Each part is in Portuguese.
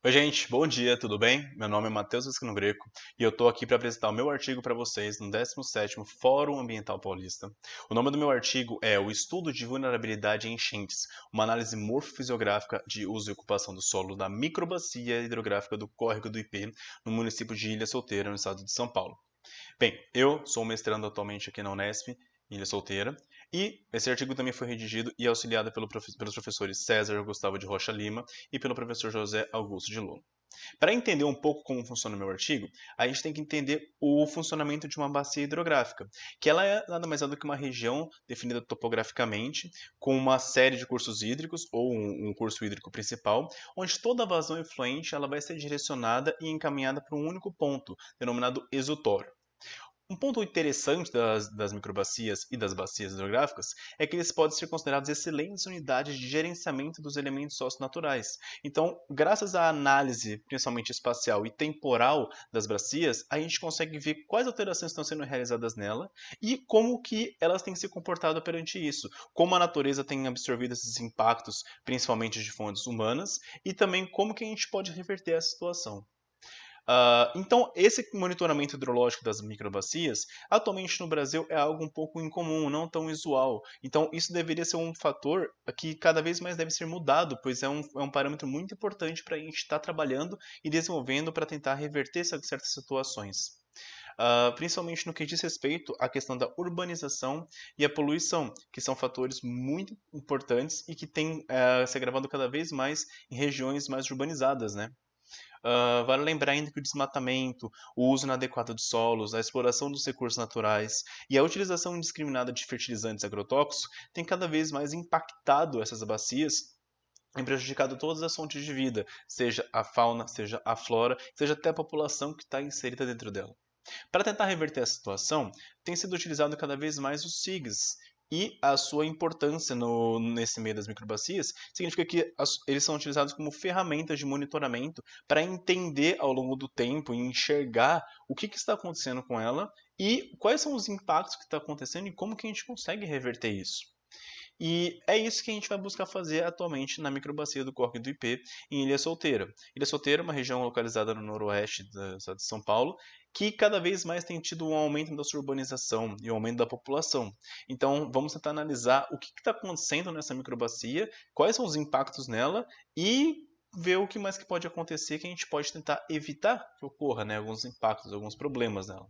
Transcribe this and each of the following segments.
Oi, gente, bom dia, tudo bem? Meu nome é Matheus Esquino Greco e eu estou aqui para apresentar o meu artigo para vocês no 17º Fórum Ambiental Paulista. O nome do meu artigo é O Estudo de Vulnerabilidade em Enchentes, uma análise morfofisiográfica de uso e ocupação do solo da microbacia hidrográfica do Córrego do Ipê, no município de Ilha Solteira, no estado de São Paulo. Bem, eu sou mestrando atualmente aqui na Unesp, em Ilha Solteira, e esse artigo também foi redigido e auxiliado pelos professores César Gustavo de Rocha Lima e pelo professor José Augusto de Luna. Para entender um pouco como funciona o meu artigo, a gente tem que entender o funcionamento de uma bacia hidrográfica, que ela é nada mais é do que uma região definida topograficamente, com uma série de cursos hídricos ou um curso hídrico principal, onde toda a vazão efluente ela vai ser direcionada e encaminhada para um único ponto, denominado exutório. Um ponto interessante das microbacias e das bacias hidrográficas é que eles podem ser considerados excelentes unidades de gerenciamento dos elementos socionaturais. Então, graças à análise, principalmente espacial e temporal das bacias, a gente consegue ver quais alterações estão sendo realizadas nela e como que elas têm se comportado perante isso, como a natureza tem absorvido esses impactos, principalmente de fontes humanas, e também como que a gente pode reverter essa situação. Então, esse monitoramento hidrológico das microbacias, atualmente no Brasil, é algo um pouco incomum, não tão usual. Então, isso deveria ser um fator que cada vez mais deve ser mudado, pois é um parâmetro muito importante para a gente estar trabalhando e desenvolvendo para tentar reverter certas situações. Principalmente no que diz respeito à questão da urbanização e a poluição, que são fatores muito importantes e que têm se agravado cada vez mais em regiões mais urbanizadas, né? Vale lembrar ainda que o desmatamento, o uso inadequado de solos, a exploração dos recursos naturais e a utilização indiscriminada de fertilizantes agrotóxicos tem cada vez mais impactado essas bacias e prejudicado todas as fontes de vida, seja a fauna, seja a flora, seja até a população que está inserida dentro dela. Para tentar reverter a situação, tem sido utilizado cada vez mais os SIGs. E a sua importância nesse meio das microbacias significa que eles são utilizados como ferramentas de monitoramento para entender ao longo do tempo e enxergar o que está acontecendo com ela e quais são os impactos que estão acontecendo e como que a gente consegue reverter isso. E é isso que a gente vai buscar fazer atualmente na microbacia do Córrego do Ipê, em Ilha Solteira. Ilha Solteira é uma região localizada no noroeste do estado de São Paulo, que cada vez mais tem tido um aumento da sua urbanização e um aumento da população. Então, vamos tentar analisar o que está acontecendo nessa microbacia, quais são os impactos nela e ver o que mais que pode acontecer que a gente pode tentar evitar que ocorra, né, alguns impactos, alguns problemas nela.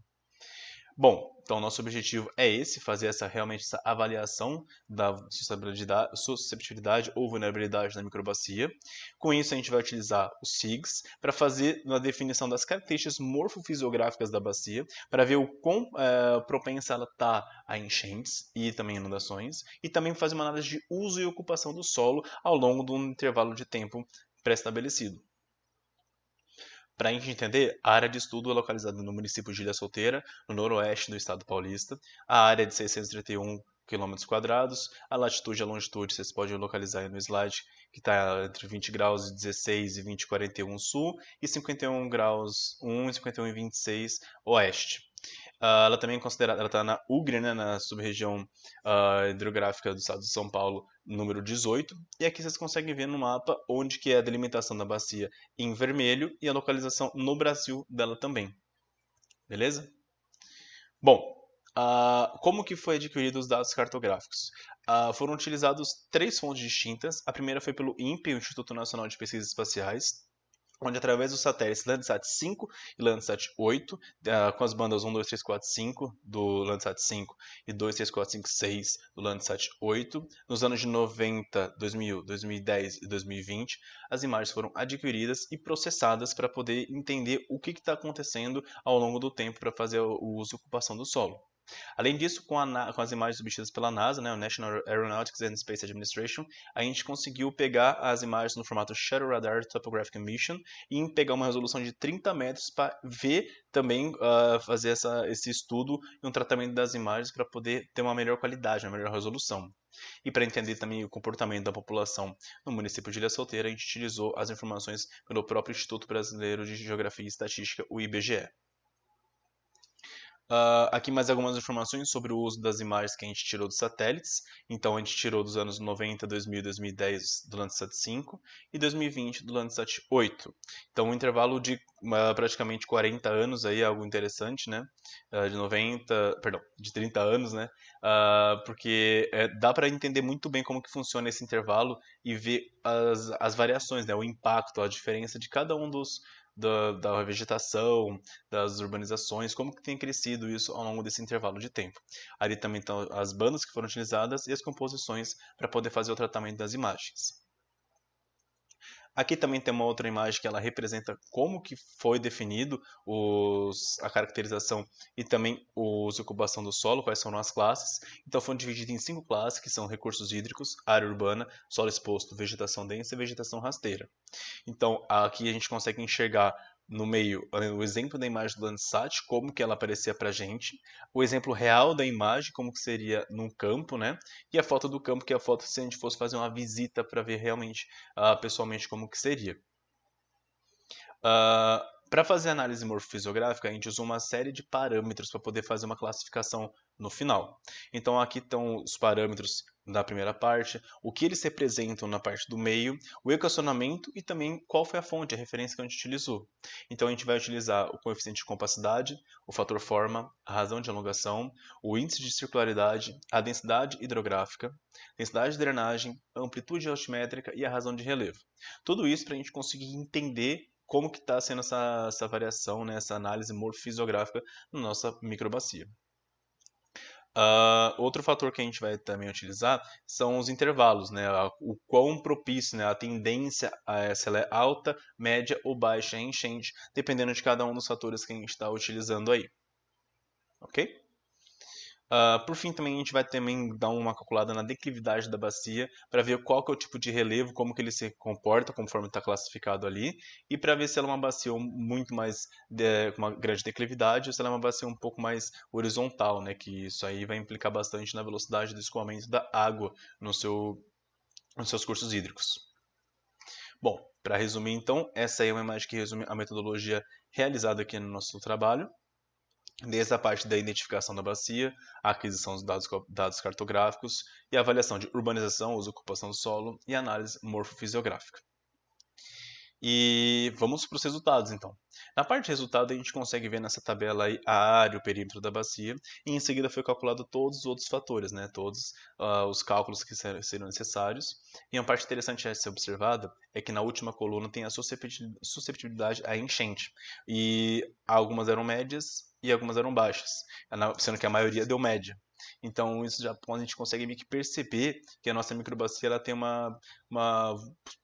Bom, então nosso objetivo é esse, fazer realmente essa avaliação da susceptibilidade ou vulnerabilidade da microbacia. Com isso, a gente vai utilizar os SIGs para fazer uma definição das características morfofisiográficas da bacia, para ver o quão propensa ela está a enchentes e também inundações, e também fazer uma análise de uso e ocupação do solo ao longo de um intervalo de tempo pré-estabelecido. Para a gente entender, a área de estudo é localizada no município de Ilha Solteira, no noroeste do estado paulista. A área é de 631 quilômetros quadrados. A latitude e a longitude vocês podem localizar aí no slide, que está entre 20 graus e 16 e 20,41 sul e 51 graus 1 e 51 e 26 oeste. Ela também é considerada, ela está na UGRE, né, na sub-região hidrográfica do estado de São Paulo, número 18. E aqui vocês conseguem ver no mapa onde que é a delimitação da bacia em vermelho e a localização no Brasil dela também. Beleza? Bom, como que foi adquirido os dados cartográficos? Foram utilizados três fontes distintas. A primeira foi pelo INPE, o Instituto Nacional de Pesquisas Espaciais, onde através dos satélites Landsat 5 e Landsat 8, com as bandas 1, 2, 3, 4, 5 do Landsat 5 e 2, 3, 4, 5, 6 do Landsat 8, nos anos de 90, 2000, 2010 e 2020, as imagens foram adquiridas e processadas para poder entender o que está acontecendo ao longo do tempo para fazer o uso e ocupação do solo. Além disso, com as imagens obtidas pela NASA, né, o National Aeronautics and Space Administration, a gente conseguiu pegar as imagens no formato Shadow Radar Topographic Emission e pegar uma resolução de 30 metros para ver também, fazer esse estudo e um tratamento das imagens para poder ter uma melhor qualidade, uma melhor resolução. E para entender também o comportamento da população no município de Ilha Solteira, a gente utilizou as informações pelo próprio Instituto Brasileiro de Geografia e Estatística, o IBGE. Aqui mais algumas informações sobre o uso das imagens que a gente tirou dos satélites. Então, a gente tirou dos anos 90, 2000, 2010 do Landsat 5 e 2020 do Landsat 8. Então, um intervalo de praticamente 40 anos aí, algo interessante, né? De 90, perdão, de 30 anos, né? Porque dá para entender muito bem como que funciona esse intervalo e ver as variações, né? O impacto, a diferença de cada um da vegetação, das urbanizações, como que tem crescido isso ao longo desse intervalo de tempo. Ali também estão as bandas que foram utilizadas e as composições para poder fazer o tratamento das imagens. Aqui também tem uma outra imagem que ela representa como que foi definido a caracterização e também o uso e ocupação do solo, quais foram as classes. Então foi dividido em 5 classes, que são recursos hídricos, área urbana, solo exposto, vegetação densa e vegetação rasteira. Então, aqui a gente consegue enxergar no meio o exemplo da imagem do Landsat, como que ela aparecia para a gente, o exemplo real da imagem, como que seria num campo, né? E a foto do campo, que é a foto se a gente fosse fazer uma visita para ver realmente, pessoalmente, como que seria. Para fazer análise morfofisiográfica, a gente usa uma série de parâmetros para poder fazer uma classificação no final. Então, aqui estão os parâmetros da primeira parte, o que eles representam na parte do meio, o equacionamento e também qual foi a fonte, a referência que a gente utilizou. Então, a gente vai utilizar o coeficiente de compacidade, o fator forma, a razão de elongação, o índice de circularidade, a densidade hidrográfica, densidade de drenagem, a amplitude altimétrica e a razão de relevo. Tudo isso para a gente conseguir entender como que está sendo essa variação, né, essa análise morfofisiográfica na nossa microbacia. Outro fator que a gente vai também utilizar são os intervalos, né, o quão propício, né, a tendência se ela é alta, média ou baixa em enchente, dependendo de cada um dos fatores que a gente está utilizando aí. Ok? Por fim, também a gente vai também dar uma calculada na declividade da bacia para ver qual que é o tipo de relevo, como que ele se comporta conforme está classificado ali, e para ver se ela é uma bacia muito mais com uma grande declividade ou se ela é uma bacia um pouco mais horizontal, né? Que isso aí vai implicar bastante na velocidade do escoamento da água nos seus cursos hídricos. Bom, para resumir então, essa aí é uma imagem que resume a metodologia realizada aqui no nosso trabalho. Desde a parte da identificação da bacia, a aquisição dos dados cartográficos e a avaliação de urbanização, uso e ocupação do solo e análise morfofisiográfica. E vamos para os resultados, então. Na parte de resultado, a gente consegue ver nessa tabela aí a área, o perímetro da bacia, e em seguida foi calculado todos os outros fatores, né? Todos os cálculos que seriam necessários. E uma parte interessante a ser observada é que na última coluna tem a susceptibilidade à enchente. E algumas eram médias e algumas eram baixas, sendo que a maioria deu média. Então, isso já a gente consegue meio que perceber que a nossa microbacia ela tem uma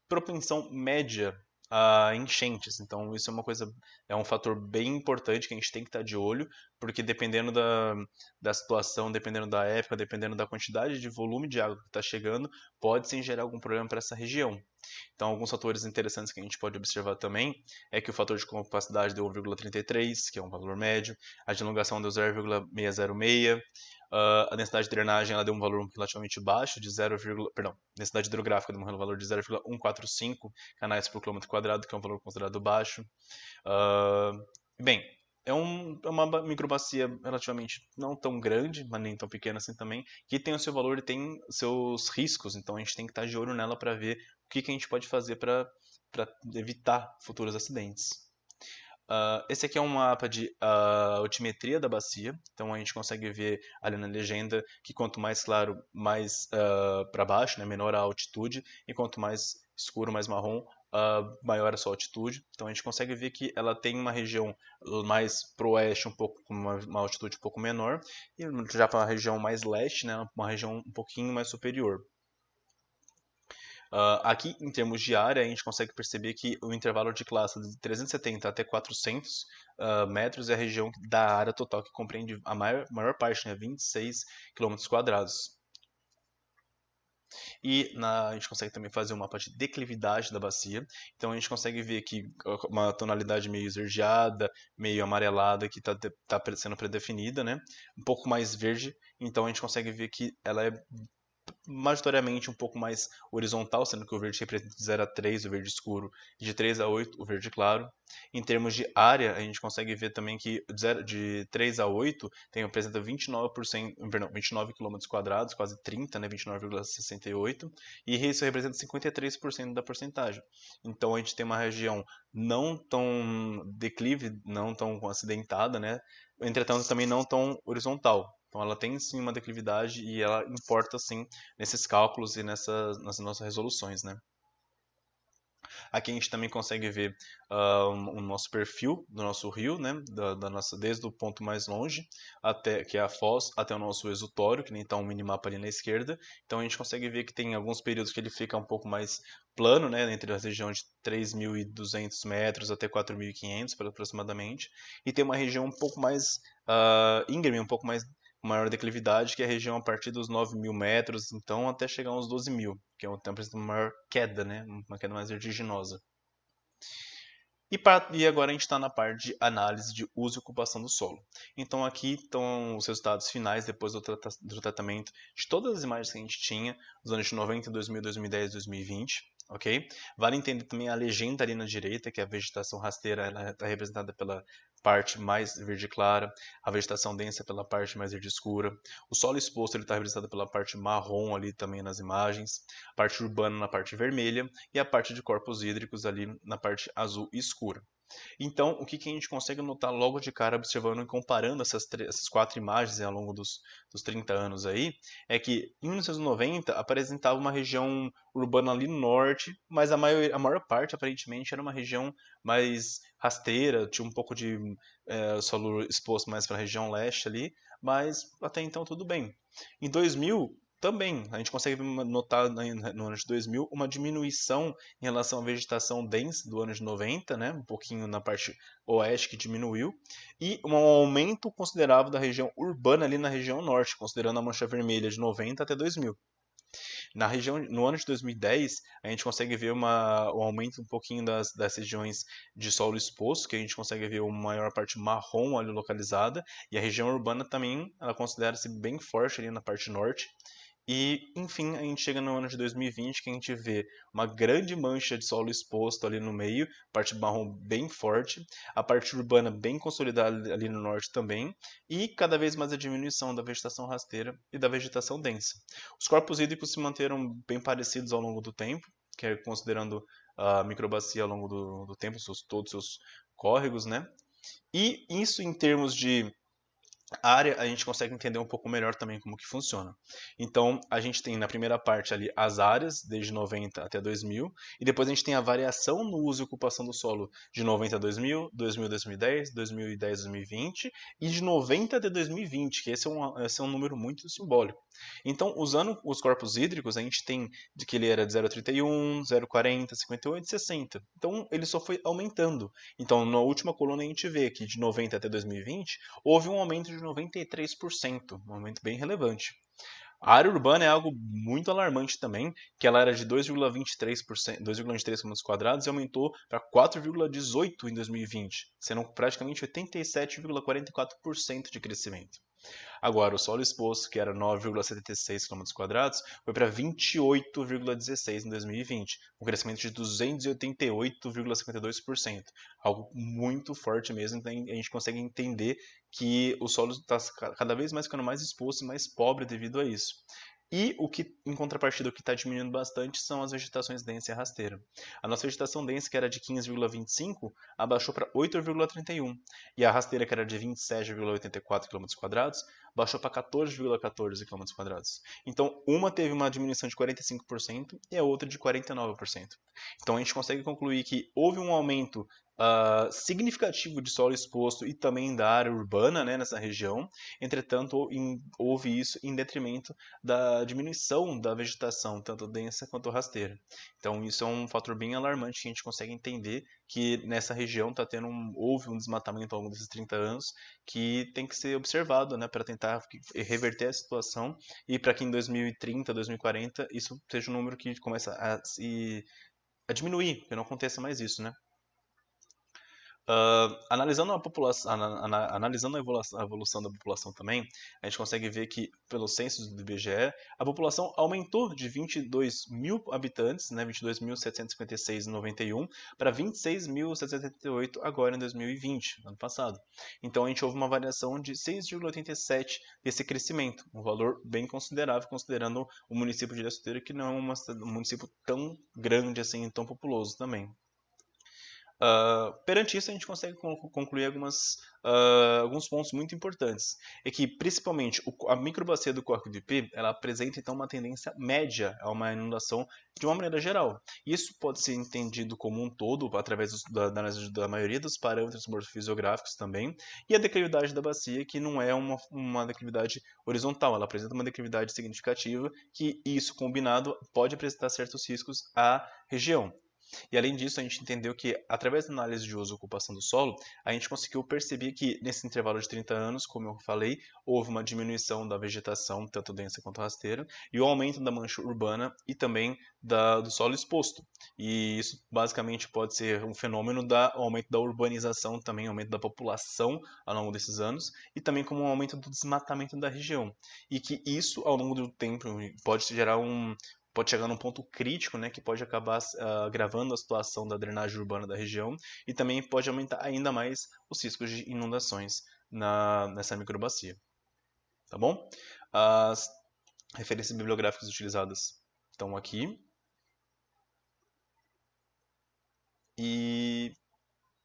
propensão média a enchentes. Então, isso é uma coisa, é um fator bem importante que a gente tem que estar de olho, porque dependendo da situação, dependendo da época, dependendo da quantidade de volume de água que está chegando, pode sim gerar algum problema para essa região. Então, alguns fatores interessantes que a gente pode observar também é que o fator de capacidade deu 1,33, que é um valor médio, a de elongação deu 0,606, a densidade de drenagem ela deu um valor relativamente baixo, de 0, perdão, densidade hidrográfica deu um valor de 0,145 canais por quilômetro quadrado, que é um valor considerado baixo. Bem, é uma microbacia relativamente não tão grande, mas nem tão pequena assim também, que tem o seu valor e tem seus riscos, então a gente tem que estar de olho nela para ver o que a gente pode fazer para evitar futuros acidentes. Esse aqui é um mapa de altimetria da bacia, então a gente consegue ver ali na legenda que quanto mais claro, mais para baixo, né, menor a altitude, e quanto mais escuro, mais marrom, maior a sua altitude. Então a gente consegue ver que ela tem uma região mais pro oeste, um pouco com uma altitude um pouco menor, e já para a região mais leste, né, uma região um pouquinho mais superior. Aqui, em termos de área, a gente consegue perceber que o intervalo de classe de 370 até 400 metros é a região da área total que compreende a maior parte, né, 26 quilômetros quadrados. E a gente consegue também fazer um mapa de declividade da bacia. Então a gente consegue ver aqui uma tonalidade meio esverdeada, meio amarelada que está sendo predefinida, né? Um pouco mais verde. Então a gente consegue ver que ela é majoritariamente um pouco mais horizontal, sendo que o verde representa de 0 a 3, o verde escuro, e de 3 a 8, o verde claro. Em termos de área, a gente consegue ver também que de 3 a 8 representa 29%, perdão, 29 quilômetros quadrados, quase 30, né, 29,68, e isso representa 53% da porcentagem. Então a gente tem uma região não tão declive, não tão acidentada, né, entretanto também não tão horizontal. Então ela tem sim uma declividade e ela importa sim nesses cálculos e nas nossas resoluções, né? Aqui a gente também consegue ver o nosso perfil do nosso rio, né? Da nossa, desde o ponto mais longe, até que é a foz, até o nosso exutório, que nem está um minimapa ali na esquerda. Então a gente consegue ver que tem alguns períodos que ele fica um pouco mais plano, né? Entre a região de 3.200 metros até 4.500 aproximadamente. E tem uma região um pouco mais íngreme, um pouco mais maior declividade, que é a região a partir dos 9.000 metros, então até chegar uns 12.000, que é uma maior queda, né? Uma queda mais vertiginosa. E agora a gente está na parte de análise de uso e ocupação do solo. Então aqui estão os resultados finais depois do tratamento de todas as imagens que a gente tinha nos anos de 90, 2000, 2010, 2020. Ok? Vale entender também a legenda ali na direita, que é a vegetação rasteira, ela está representada pela parte mais verde clara, a vegetação densa pela parte mais verde escura, o solo exposto ele está representado pela parte marrom ali também nas imagens, a parte urbana na parte vermelha e a parte de corpos hídricos ali na parte azul escura. Então, o que a gente consegue notar logo de cara, observando e comparando essas quatro imagens ao longo dos 30 anos aí, é que em 1990 apresentava uma região urbana ali no norte, mas a maior parte aparentemente era uma região mais rasteira, tinha um pouco de solo exposto mais para a região leste ali, mas até então tudo bem. Em 2000 também, a gente consegue notar no ano de 2000 uma diminuição em relação à vegetação densa do ano de 90, né? Um pouquinho na parte oeste que diminuiu, e um aumento considerável da região urbana ali na região norte, considerando a mancha vermelha de 90 até 2000. Na região, no ano de 2010, a gente consegue ver um aumento um pouquinho das regiões de solo exposto, que a gente consegue ver uma maior parte marrom ali localizada, e a região urbana também, ela considera-se bem forte ali na parte norte. E, enfim, a gente chega no ano de 2020 que a gente vê uma grande mancha de solo exposto ali no meio, parte marrom bem forte, a parte urbana bem consolidada ali no norte também, e cada vez mais a diminuição da vegetação rasteira e da vegetação densa. Os corpos hídricos se manteram bem parecidos ao longo do tempo, que é considerando a microbacia ao longo do tempo, todos os seus córregos, né? E isso em termos de área, a gente consegue entender um pouco melhor também como que funciona. Então, a gente tem na primeira parte ali as áreas, desde 90 até 2000, e depois a gente tem a variação no uso e ocupação do solo de 90 a 2000, 2000 a 2010, 2010 a 2020, e de 90 até 2020, que esse é um número muito simbólico. Então, usando os corpos hídricos, a gente tem de que ele era de 0,31, 0,40, 58 e 60. Então, ele só foi aumentando. Então, na última coluna a gente vê que de 90 até 2020, houve um aumento de 93%, um aumento bem relevante. A área urbana é algo muito alarmante também, que ela era de 2,23%, 2,23 km quadrados e aumentou para 4,18 em 2020, sendo praticamente 87,44% de crescimento. Agora, o solo exposto, que era 9,76 km², foi para 28,16 em 2020, um crescimento de 288,52%. Algo muito forte mesmo, então a gente consegue entender que o solo está cada vez mais ficando mais exposto e mais pobre devido a isso. E o que, em contrapartida, o que está diminuindo bastante são as vegetações densa e rasteira. A nossa vegetação densa, que era de 15,25, abaixou para 8,31. E a rasteira, que era de 27,84 km², baixou para 14,14 km². Então, uma teve uma diminuição de 45% e a outra de 49%. Então, a gente consegue concluir que houve um aumento significativo de solo exposto e também da área urbana, né, nessa região. Entretanto, houve isso em detrimento da diminuição da vegetação, tanto densa quanto rasteira. Então, isso é um fator bem alarmante que a gente consegue entender que nessa região houve um desmatamento ao longo desses 30 anos que tem que ser observado, né, para tentar reverter a situação e para que em 2030, 2040 isso seja um número que começa a diminuir, que não aconteça mais isso, né? Analisando a população, analisando a evolução da população também, a gente consegue ver que, pelos censos do IBGE, a população aumentou de 22 mil habitantes, né, 22.756 em 91, para 26.778 agora em 2020, ano passado. Então a gente houve uma variação de 6,87 desse crescimento, um valor bem considerável, considerando o município de Ilha Solteira, que não é um município tão grande assim, tão populoso também. Perante isso, a gente consegue concluir alguns pontos muito importantes. É que, principalmente, a microbacia do Córrego do Ipê, ela apresenta, então, uma tendência média a uma inundação de uma maneira geral. Isso pode ser entendido como um todo, através da análise da maioria dos parâmetros morfofisiográficos também, e a declividade da bacia, que não é uma declividade horizontal, ela apresenta uma declividade significativa, que isso combinado pode apresentar certos riscos à região. E além disso, a gente entendeu que, através da análise de uso e ocupação do solo, a gente conseguiu perceber que, nesse intervalo de 30 anos, como eu falei, houve uma diminuição da vegetação, tanto densa quanto rasteira, e o aumento da mancha urbana e também do solo exposto. E isso, basicamente, pode ser um fenômeno do aumento da urbanização, também aumento da população ao longo desses anos, e também como um aumento do desmatamento da região. E que isso, ao longo do tempo, pode chegar num ponto crítico, né, que pode acabar agravando a situação da drenagem urbana da região e também pode aumentar ainda mais os riscos de inundações nessa microbacia. Tá bom? As referências bibliográficas utilizadas estão aqui. E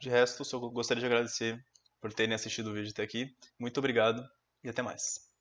de resto, eu gostaria de agradecer por terem assistido o vídeo até aqui. Muito obrigado e até mais.